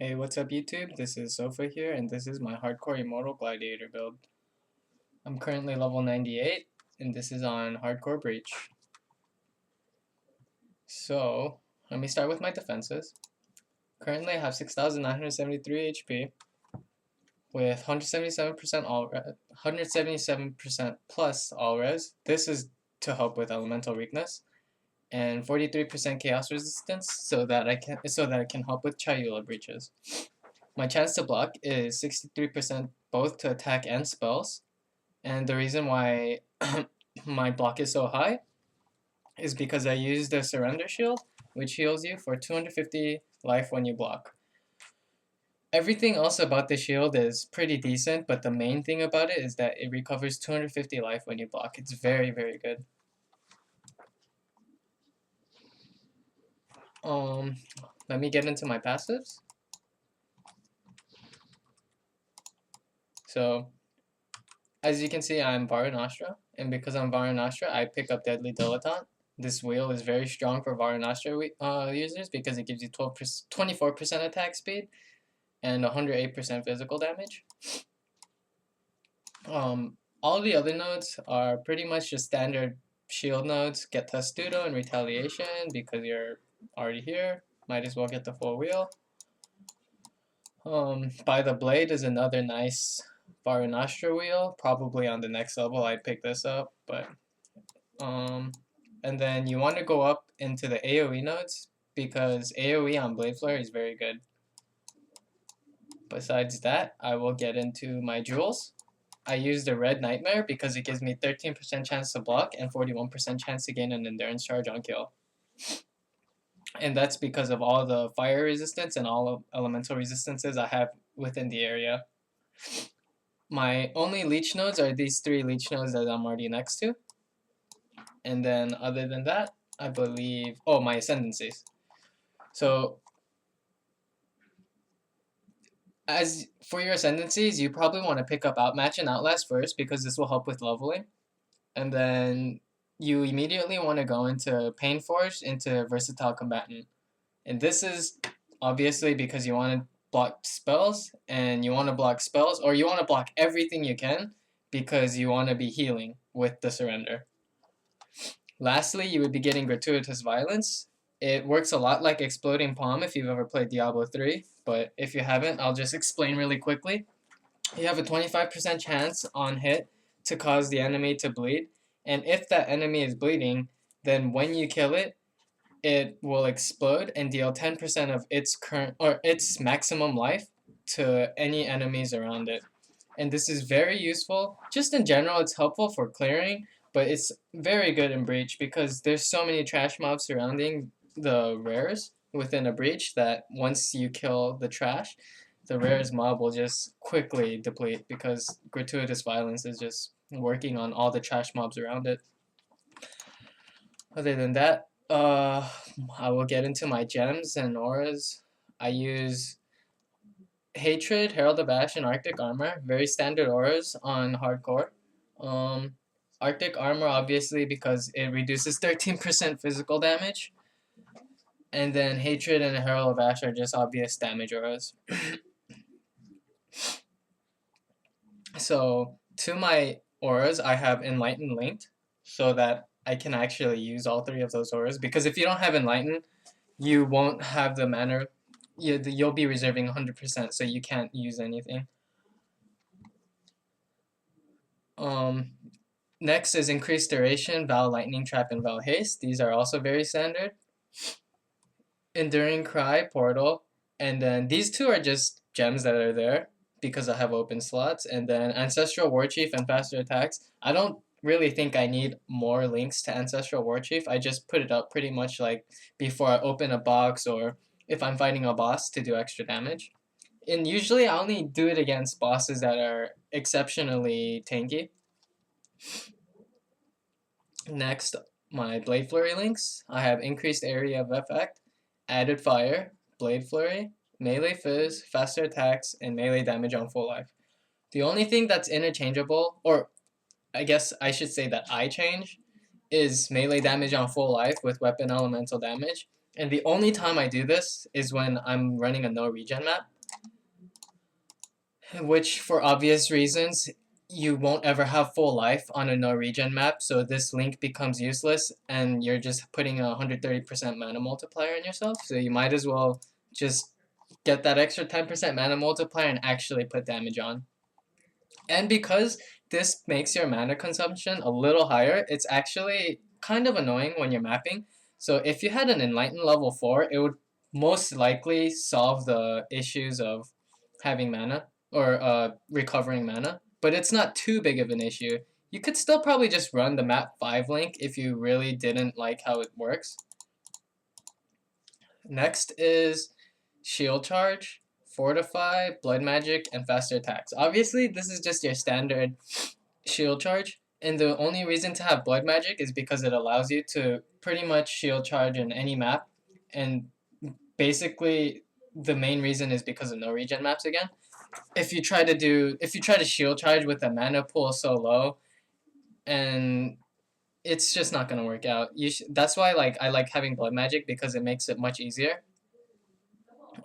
Hey, what's up YouTube? This is Sofa here, and this is my hardcore Immortal Gladiator build. I'm currently level 98, and this is on Hardcore Breach. So, let me start with my defenses. Currently I have 6,973 HP, with 177% all 177% plus all res. This is to help with elemental weakness, and 43% chaos resistance, so that I can help with Chayula breaches. My chance to block is 63% both to attack and spells, and the reason why my block is so high is because I use the surrender shield, which heals you for 250 life when you block. Everything else about the shield is pretty decent, but the main thing about it is that it recovers 250 life when you block. It's very, very good. Let me get into my passives. So, as you can see, I'm Varunastra, and because I'm Varunastra, I pick up Deadly Dilettante. This wheel is very strong for Varunastra users because it gives you 24% attack speed and 108% physical damage. All the other nodes are pretty much just standard shield nodes. Get Testudo and Retaliation because you're already here. Might as well get the full wheel. By the Blade is another nice Varunastra wheel. Probably on the next level I'd pick this up, but and then you want to go up into the AoE nodes because AoE on Blade Flare is very good. Besides that, I will get into my jewels. I use the Red Nightmare because it gives me 13% chance to block and 41% chance to gain an endurance charge on kill. And that's because of all the fire resistance and all elemental resistances I have within the area. My only leech nodes are these 3 leech nodes that I'm already next to. And then other than that, I believe, oh, my ascendancies. So as for your ascendancies, you probably want to pick up Outmatch and Outlast first because this will help with leveling. And then you immediately want to go into Painforged into Versatile Combatant. And this is obviously because you want to block spells, and you want to block spells, or you want to block everything you can because you want to be healing with the surrender. Lastly, you would be getting Gratuitous Violence. It works a lot like Exploding Palm if you've ever played Diablo 3, but if you haven't, I'll just explain really quickly. You have a 25% chance on hit to cause the enemy to bleed, and if that enemy is bleeding, then when you kill it, it will explode and deal 10% of its maximum life to any enemies around it. And this is very useful. Just in general, it's helpful for clearing, but it's very good in Breach because there's so many trash mobs surrounding the rares within a Breach that once you kill the trash, the rares mob will just quickly deplete because Gratuitous Violence is just working on all the trash mobs around it. Other than that, I will get into my gems and auras. I use Hatred, Herald of Ash, and Arctic Armor. Very standard auras on hardcore. Arctic Armor obviously because it reduces 13% physical damage. And then Hatred and Herald of Ash are just obvious damage auras. So to my auras, I have Enlighten linked so that I can actually use all 3 of those auras. Because if you don't have Enlighten, you won't have the mana. You'll be reserving 100%, so you can't use anything. Next is Increased Duration, Val Lightning Trap, and Val Haste. These are also very standard. Enduring Cry, Portal, and then these 2 are just gems that are there because I have open slots. And then Ancestral Warchief and Faster Attacks. I don't really think I need more links to Ancestral Warchief. I just put it up pretty much like before I open a box or if I'm fighting a boss to do extra damage. And usually I only do it against bosses that are exceptionally tanky. Next, my Blade Flurry links. I have Increased Area of Effect, Added Fire, Blade Flurry, Melee Fizz, Faster Attacks, and Melee Damage on full life. The only thing that's interchangeable, or I guess I should say that I change, is Melee Damage on full life with Weapon Elemental Damage. And the only time I do this is when I'm running a no regen map, which for obvious reasons, you won't ever have full life on a no regen map, so this link becomes useless and you're just putting a 130% mana multiplier on yourself, so you might as well just get that extra 10% mana multiplier and actually put damage on. And because this makes your mana consumption a little higher, it's actually kind of annoying when you're mapping. So if you had an Enlighten level 4, it would most likely solve the issues of having mana or recovering mana. But it's not too big of an issue. You could still probably just run the map 5 link if you really didn't like how it works. Next is Shield Charge, Fortify, Blood Magic, and Faster Attacks. Obviously, this is just your standard Shield Charge, and the only reason to have Blood Magic is because it allows you to pretty much Shield Charge in any map, and basically the main reason is because of no regen maps again. If you try to Shield Charge with a mana pool so low, and it's just not gonna work out. That's why I like having Blood Magic because it makes it much easier.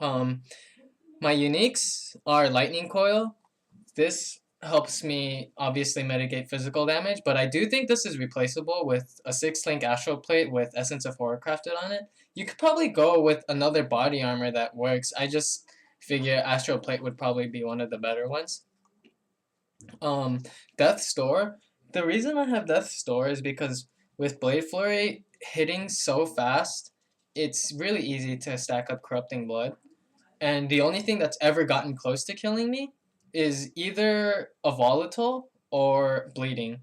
My uniques are Lightning Coil. This helps me obviously mitigate physical damage, but I do think this is replaceable with a 6-link Astral Plate with Essence of Horror crafted on it. You could probably go with another body armor that works. I just figure Astral Plate would probably be one of the better ones. Death's Door. The reason I have Death's Door is because with Blade Flurry hitting so fast, it's really easy to stack up Corrupting Blood. And the only thing that's ever gotten close to killing me is either a volatile or bleeding,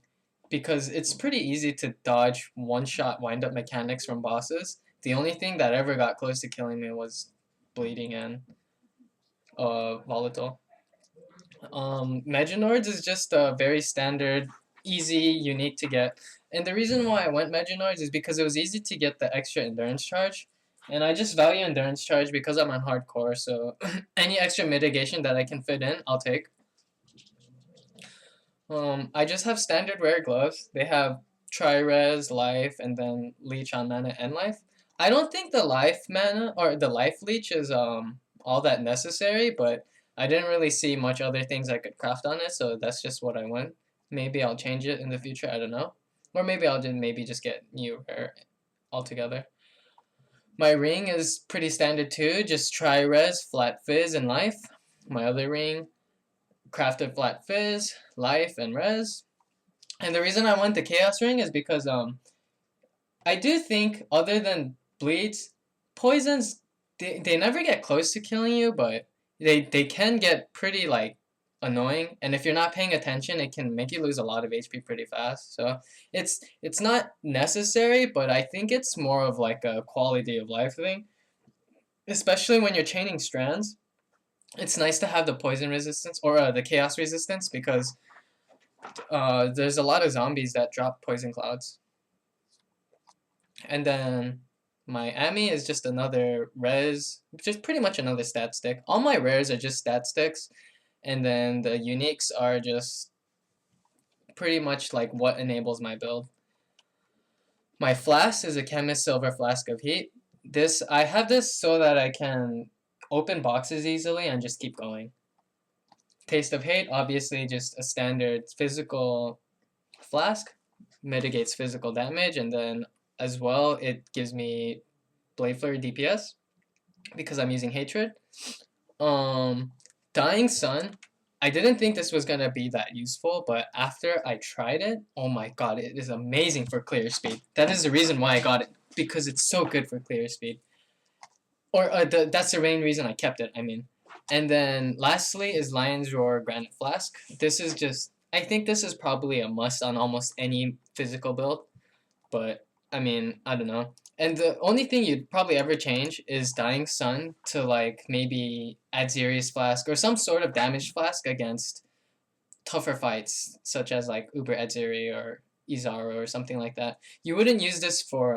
because it's pretty easy to dodge one-shot wind-up mechanics from bosses. The only thing that ever got close to killing me was bleeding and volatile. Meganords is just a very standard, easy, unique to get. And the reason why I went Meganords is because it was easy to get the extra endurance charge. And I just value endurance charge because I'm on hardcore, so any extra mitigation that I can fit in, I'll take. I just have standard rare gloves. They have Tri-Res, Life, and then Leech on mana and Life. I don't think the Life mana, or the Life Leech is all that necessary, but I didn't really see much other things I could craft on it, so that's just what I went. Maybe I'll change it in the future, I don't know. Or maybe I'll just get new rare altogether. My ring is pretty standard too, just Tri-Res, Flat Fizz, and Life. My other ring, crafted Flat Fizz, Life, and Res. And the reason I went the Chaos Ring is because I do think other than bleeds, poisons they never get close to killing you, but they can get pretty annoying, and if you're not paying attention, it can make you lose a lot of HP pretty fast. So it's not necessary, but I think it's more of like a quality of life thing, especially when you're chaining strands. It's nice to have the poison resistance or the chaos resistance because there's a lot of zombies that drop poison clouds. And then my Ami is just another res, just pretty much another stat stick. All my rares are just stat sticks, and then the uniques are just pretty much like what enables my build. My flask is a Chemist Silver Flask of Heat. I have this so that I can open boxes easily and just keep going. Taste of Hate, obviously just a standard physical flask, mitigates physical damage, and then as well it gives me Blade Flurry DPS because I'm using Hatred. Dying Sun, I didn't think this was gonna be that useful, but after I tried it, oh my god, it is amazing for clear speed. That is the reason why I got it, because it's so good for clear speed. Or that's the main reason I kept it, I mean. And then lastly is Lion's Roar Granite Flask. I think this is probably a must on almost any physical build, but I mean, I don't know. And the only thing you'd probably ever change is Dying Sun to maybe Adzirius Flask or some sort of damage flask against tougher fights, such as Uber Adziri or Izaro or something like that. You wouldn't use this for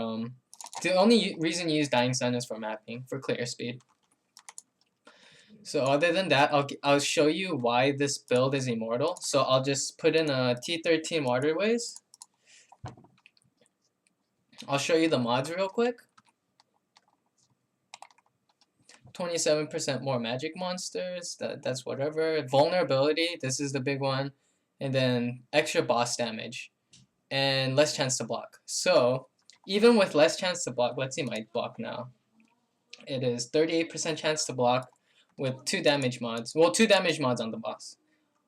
the only reason you use Dying Sun is for mapping, for clear speed. So other than that, I'll show you why this build is immortal. So I'll just put in a T13 Waterways. I'll show you the mods real quick. 27% more magic monsters, that's whatever. Vulnerability, this is the big one. And then extra boss damage. And less chance to block. So, even with less chance to block, let's see my block now. It is 38% chance to block with 2 damage mods. Well, 2 damage mods on the boss.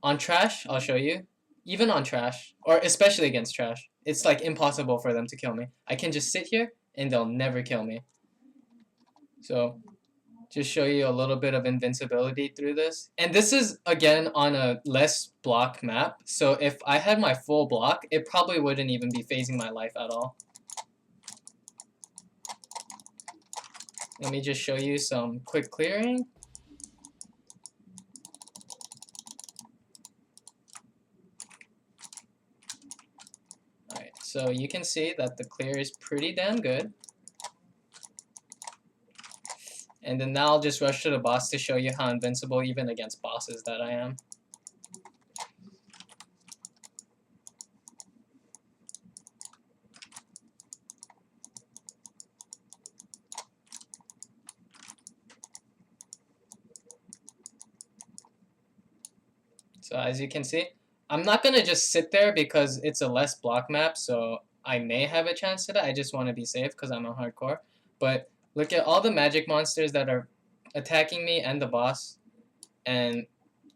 On trash, I'll show you. Even on trash, or especially against trash, it's like impossible for them to kill me. I can just sit here and they'll never kill me. So, just show you a little bit of invincibility through this. And this is, again, on a less block map. So if I had my full block, it probably wouldn't even be phasing my life at all. Let me just show you some quick clearing. Alright, so you can see that the clear is pretty damn good. And then now I'll just rush to the boss to show you how invincible even against bosses that I am. So as you can see, I'm not going to just sit there because it's a less block map, so I may have a chance to that. I just want to be safe because I'm a hardcore. But look at all the magic monsters that are attacking me and the boss, and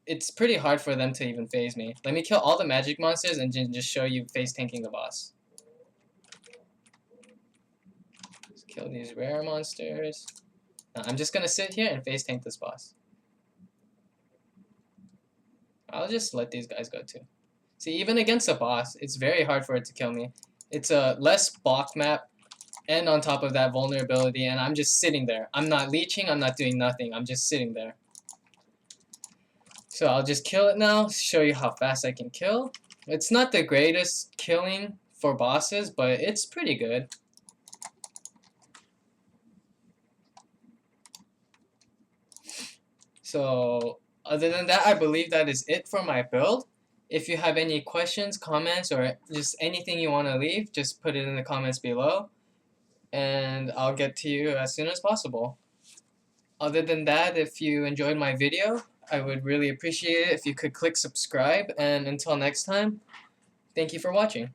it's pretty hard for them to even phase me. Let me kill all the magic monsters and just show you face tanking the boss. Let's kill these rare monsters. Now, I'm just going to sit here and face tank this boss. I'll just let these guys go too. See, even against a boss, it's very hard for it to kill me. It's a less block map, and on top of that, vulnerability, and I'm just sitting there. I'm not leeching, I'm not doing nothing, I'm just sitting there. So I'll just kill it now, show you how fast I can kill. It's not the greatest killing for bosses, but it's pretty good. So other than that, I believe that is it for my build. If you have any questions, comments, or just anything you want to leave, just put it in the comments below, and I'll get to you as soon as possible. Other than that, if you enjoyed my video, I would really appreciate it if you could click subscribe, and until next time, thank you for watching.